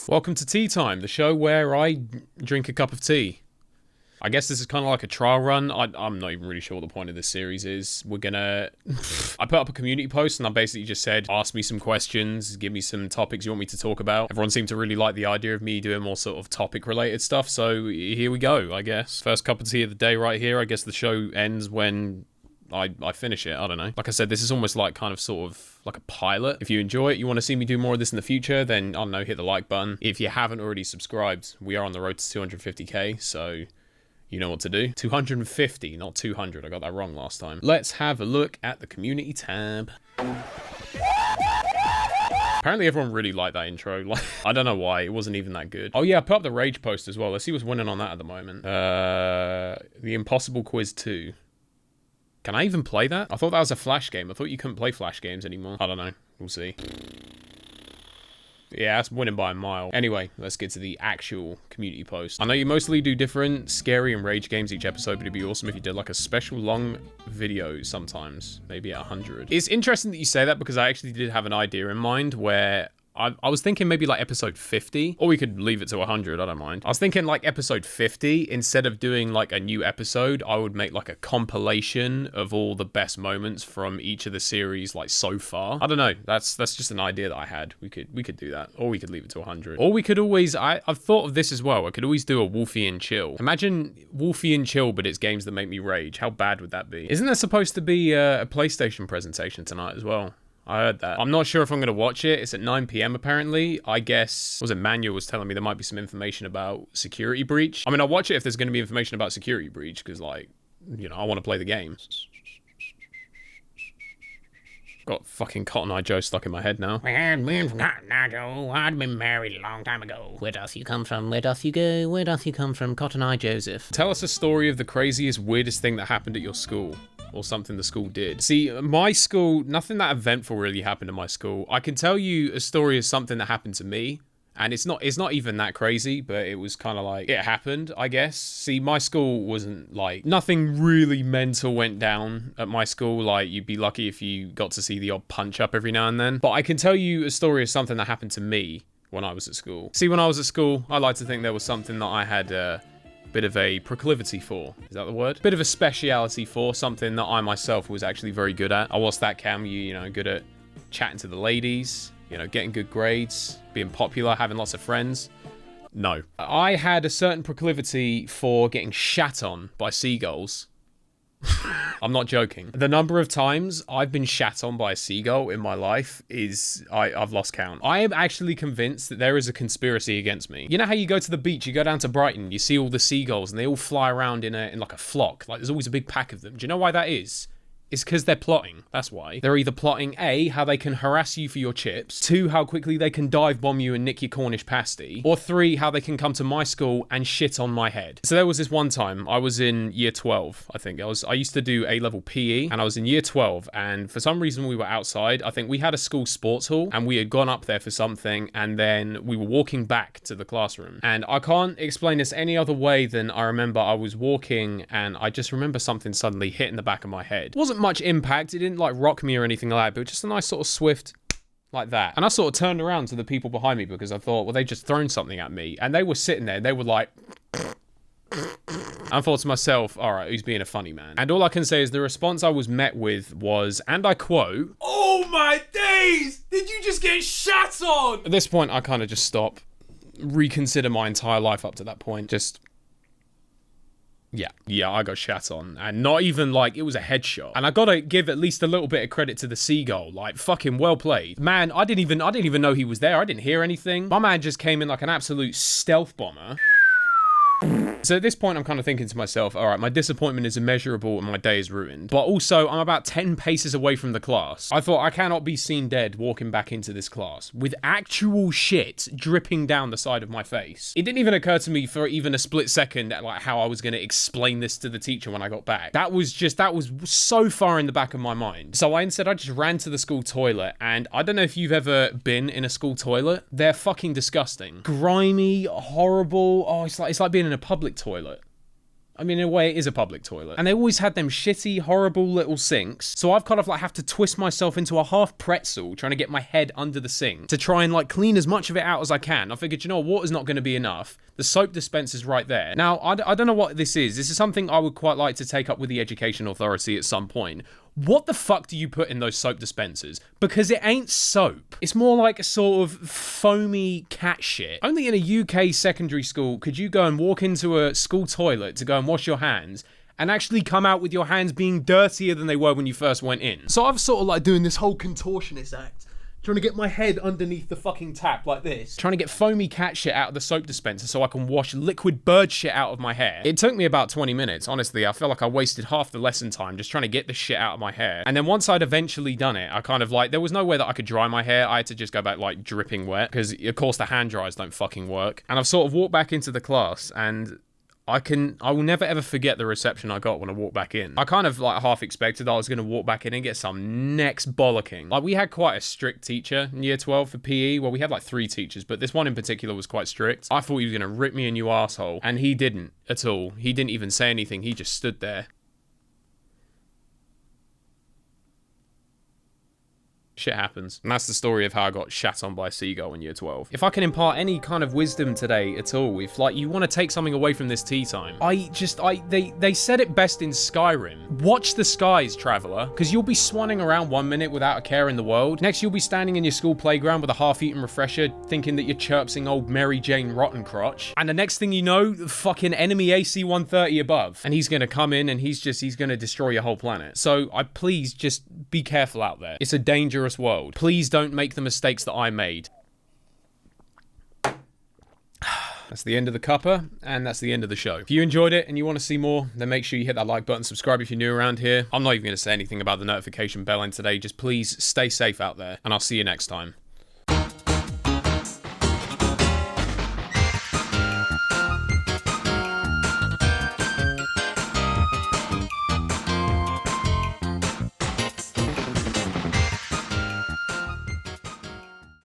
Welcome to Tea Time, the show where I drink a cup of tea. I guess this is kind of like a trial run. I'm not even really sure what the point of this series is. I put up a community post and I basically just said, ask me some questions, give me some topics you want me to talk about. Everyone seemed to really like the idea of me doing more sort of topic related stuff, so here we go, I guess. First cup of tea of the day right here. I guess the show ends when I finish it. I don't know. Like I said, this is almost like kind of sort of like a pilot. If you enjoy it, you want to see me do more of this in the future, then I don't know, hit the like button. If you haven't already subscribed, we are on the road to 250k, so you know what to do. 250, not 200. I got that wrong last time. Let's have a look at the community tab. Apparently everyone really liked that intro. Like, I don't know why. It wasn't even that good. Oh yeah, I put up the rage post as well. Let's see what's winning on that at the moment. The Impossible Quiz 2. Can I even play that? I thought that was a Flash game. I thought you couldn't play Flash games anymore. I don't know. We'll see. Yeah, that's winning by a mile. Anyway, let's get to the actual community post. I know you mostly do different scary and rage games each episode, but it'd be awesome if you did like a special long video sometimes, maybe at 100. It's interesting that you say that because I actually did have an idea in mind where I was thinking maybe like episode 50, or we could leave it to 100, I don't mind. I was thinking like episode 50, instead of doing like a new episode, I would make like a compilation of all the best moments from each of the series like so far. I don't know, that's just an idea that I had. We could do that, or we could leave it to 100. Or we could always, I've thought of this as well, I could always do a Wolfy and Chill. Imagine Wolfy and Chill, but it's games that make me rage. How bad would that be? Isn't there supposed to be a PlayStation presentation tonight as well? I heard that. I'm not sure if I'm going to watch it. It's at 9 p.m. apparently. I guess, Manuel was telling me there might be some information about security breach. I mean, I'll watch it if there's going to be information about security breach, because like, you know, I want to play the game. Got fucking Cotton Eye Joe stuck in my head now. Cotton Eye Joe, I'd been married a long time ago. Where doth you come from? Where doth you go? Where doth you come from, Cotton Eye Joseph? Tell us a story of the craziest, weirdest thing that happened at your school. Or something the school did. See, my school, nothing that eventful really happened in my school. I can tell you a story of something that happened to me, and it's not even that crazy, but it was kind of like, it happened, I guess. See, my school wasn't like, nothing really mental went down at my school. Like, you'd be lucky if you got to see the odd punch up every now and then. But I can tell you a story of something that happened to me when I was at school. See, when I was at school, I like to think there was something that I had bit of a proclivity for. Is that the word? Bit of a speciality for, something that I myself was actually very good at. I was that cam, you know, good at chatting to the ladies, you know, getting good grades, being popular, having lots of friends. No. I had a certain proclivity for getting shat on by seagulls. I'm not joking. The number of times I've been shat on by a seagull in my life is, I've lost count. I am actually convinced that there is a conspiracy against me. You know how you go to the beach, you go down to Brighton, you see all the seagulls and they all fly around in like a flock. Like there's always a big pack of them. Do you know why that is? It's because they're plotting. That's why. They're either plotting A, how they can harass you for your chips, 2, how quickly they can dive bomb you and nick your Cornish pasty, or 3, how they can come to my school and shit on my head. So there was this one time, I was in year 12, I think. I used to do A-level PE, and I was in year 12, and for some reason we were outside. I think we had a school sports hall, and we had gone up there for something, and then we were walking back to the classroom. And I can't explain this any other way than I remember I was walking, and I just remember something suddenly hit in the back of my head. It wasn't much impact, it didn't like rock me or anything like that, but just a nice sort of swift like that. And I sort of turned around to the people behind me because I thought, well, they just thrown something at me, and they were sitting there, they were like, I thought to myself, all right, who's being a funny man? And all I can say is the response I was met with was, and I quote, "Oh my days, did you just get shat on?" At this point, I kind of just stop, reconsider my entire life up to that point, just Yeah, I got shat on, and not even like it was a headshot. And I gotta give at least a little bit of credit to the seagull, like fucking well played. Man, I didn't even know he was there. I didn't hear anything. My man just came in like an absolute stealth bomber. So at this point, I'm kind of thinking to myself, all right, my disappointment is immeasurable and my day is ruined. But also, I'm about 10 paces away from the class. I thought, I cannot be seen dead walking back into this class with actual shit dripping down the side of my face. It didn't even occur to me for even a split second, like how I was going to explain this to the teacher when I got back. That was so far in the back of my mind. So instead, I just ran to the school toilet, and I don't know if you've ever been in a school toilet. They're fucking disgusting. Grimy, horrible. Oh, it's like being in a public toilet. I mean, in a way, it is a public toilet. And they always had them shitty, horrible little sinks. So I've kind of like have to twist myself into a half pretzel trying to get my head under the sink to try and like clean as much of it out as I can. I figured, you know, water's not going to be enough. The soap dispenser's right there. Now, I don't know what this is. This is something I would quite like to take up with the education authority at some point. What the fuck do you put in those soap dispensers? Because it ain't soap. It's more like a sort of foamy cat shit. Only in a UK secondary school could you go and walk into a school toilet to go and wash your hands and actually come out with your hands being dirtier than they were when you first went in. So I've sort of like doing this whole contortionist act, trying to get my head underneath the fucking tap like this, trying to get foamy cat shit out of the soap dispenser so I can wash liquid bird shit out of my hair. It took me about 20 minutes, honestly. I feel like I wasted half the lesson time just trying to get the shit out of my hair. And then once I'd eventually done it, I kind of like, there was no way that I could dry my hair. I had to just go back like dripping wet because of course the hand dryers don't fucking work. And I've sort of walked back into the class and I will never ever forget the reception I got when I walked back in. I kind of like half expected I was going to walk back in and get some next bollocking. Like we had quite a strict teacher in year 12 for PE. Well, we had like 3 teachers, but this one in particular was quite strict. I thought he was going to rip me a new asshole, and he didn't at all. He didn't even say anything. He just stood there. Shit happens. And that's the story of how I got shat on by a seagull in year 12. If I can impart any kind of wisdom today at all, if like you want to take something away from this tea time, they said it best in Skyrim. Watch the skies, traveler, because you'll be swanning around one minute without a care in the world. Next, you'll be standing in your school playground with a half-eaten refresher, thinking that you're chirpsing old Mary Jane Rottencrotch. And the next thing you know, the fucking enemy AC-130 above. And he's gonna come in and he's gonna destroy your whole planet. So please just be careful out there. It's a dangerous world. Please don't make the mistakes that I made. That's the end of the cuppa, and that's the end of the show. If you enjoyed it and you want to see more, then make sure you hit that like button, subscribe if you're new around here. I'm not even going to say anything about the notification bell in today. Just please stay safe out there, and I'll see you next time.